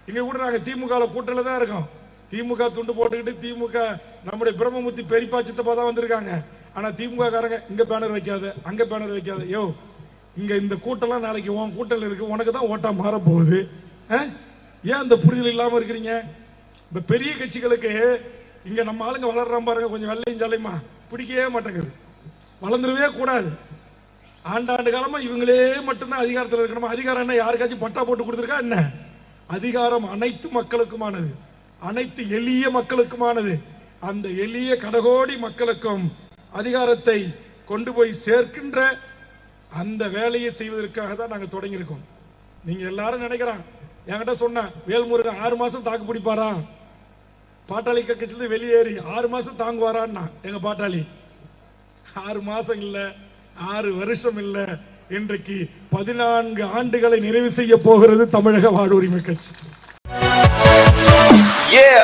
இங்க கூட நாங்க திமுக கூட்டல தான் இருக்கோம். திமுக துண்டு போட்டுக்கிட்டு திமுக நம்முடைய பிரம்மமுத்தி பெரியப்பா சித்தப்பா தான் வந்திருக்காங்க. ஆனா திமுக காரங்க இங்க பேனர் வைக்காத, அங்க பேனர் வைக்காத. யோ, இங்க இந்த கூட்டம்லாம் நாளைக்கு உன் கூட்டல் இருக்கு, உனக்கு தான் ஓட்டா மாற போகுது. ஏன் அந்த புரிதல் இல்லாம இருக்கிறீங்க? இப்ப பெரிய கட்சிகளுக்கு இங்க நம்ம ஆளுங்க வளர்றான் பாருங்க, கொஞ்சம் வெள்ளையும் ஜல்லையுமா பிடிக்கவே மாட்டேங்குது. வளர்ந்துடவே கூடாது. ஆண்டாண்டு காலமா இவங்களே மட்டும்தான் அதிகாரத்தில் இருக்கணும். அதிகாரம் என்ன யாருக்காச்சும் பட்டா போட்டு கொடுத்துருக்கா என்ன? அதிகாரம் அனைத்து மக்களுக்குமானது, அனைத்து எளிய மக்களுக்குமானது. அந்த எளிய கடகோடி மக்களுக்கும் அதிகாரத்தை கொண்டு போய் சேர்க்கின்ற அந்த வேலையை செய்வதற்காக தான் நாங்க தொடங்கி இருக்கோம். நீங்க எல்லாரும் நினைக்கிறான், என்கிட்ட சொன்ன வேல்முருகன் 6 மாசம் தாக்கு பிடிப்பாரா, பாட்டாளி கட்சியிலிருந்து வெளியேறி 6 மாசம் தாங்குவாரான்னா எங்க பாட்டாளி 6 மாசம் இல்ல, 6 வருஷம் இல்ல, இன்றைக்கு 14 ஆண்டுகளை நிறைவு செய்ய போகிறது தமிழக வாழ்வுரிமை கட்சி.